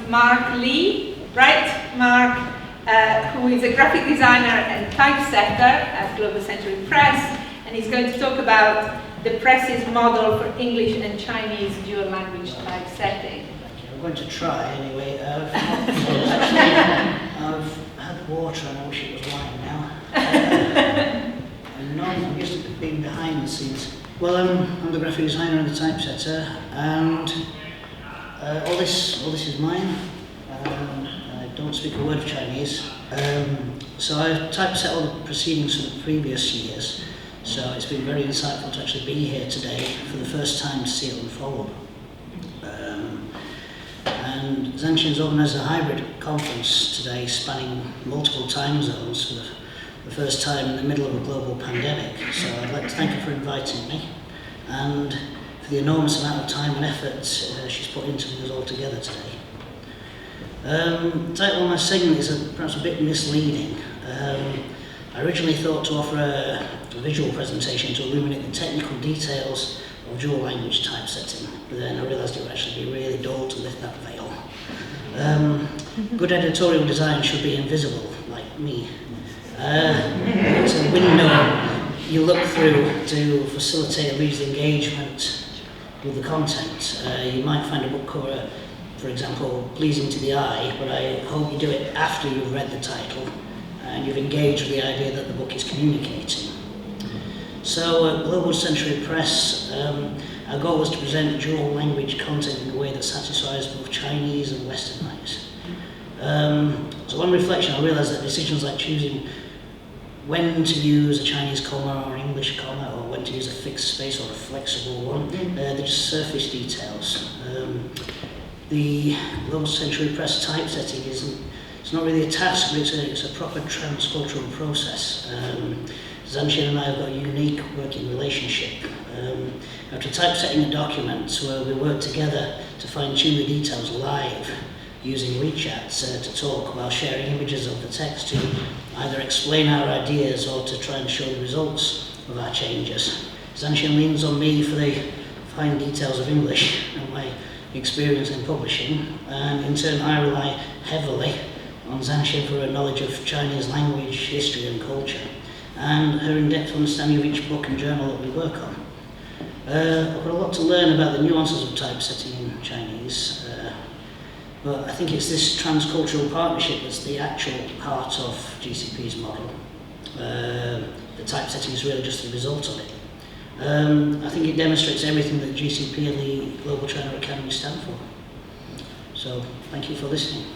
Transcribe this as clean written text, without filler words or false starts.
Mark Lee, right? Mark, who is a graphic designer and typesetter at Global Century Press, and he's going to talk about the press's model for English and Chinese dual language typesetting. I'm going to try anyway. I've had water and I wish it was wine now. And I'm used to being behind the scenes. Well, I'm the graphic designer and the typesetter, and all this is mine. I don't speak a word of Chinese, so I've typeset all the proceedings from the previous years. So it's been very insightful to actually be here today for the first time to see it unfold. And Xiangqun's organised a hybrid conference today spanning multiple time zones for the first time in the middle of a global pandemic. So I'd like to thank her for inviting me and for the enormous amount of time and effort she's put into us all together today. The title of my segment is perhaps a bit misleading. I originally thought to offer a visual presentation to illuminate the technical details of dual language typesetting, but then I realised it would actually be really dull to lift that veil. Good editorial design should be invisible, like me. It's a window you look through to facilitate a reader's engagement with the content. You might find a book cover, for example, pleasing to the eye, but I hope you do it after you've read the title and you've engaged with the idea that the book is communicating. So at Global Century Press, our goal was to present dual language content in a way that satisfies both Chinese and Western eyes. So on reflection, I realised that decisions like choosing when to use a Chinese comma or an English comma, or when to use a fixed space or a flexible one, they're just surface details. The Global Century Press typesetting it's not really a task, but it's a proper transcultural process. Xiangqun and I have got a unique working relationship. After typesetting a document, we work together to fine-tune the details live, using WeChat to talk while sharing images of the text to either explain our ideas or to try and show the results of our changes. Xiangqun leans on me for the fine details of English and my experience in publishing, and in turn I rely heavily on Xiangqun for a knowledge of Chinese language, history and culture, and her in-depth understanding of each book and journal that we work on. I've got a lot to learn about the nuances of typesetting in Chinese, but I think it's this transcultural partnership that's the actual heart of GCP's model. The typesetting is really just the result of it. I think it demonstrates everything that GCP and the Global China Academy stand for. So, thank you for listening.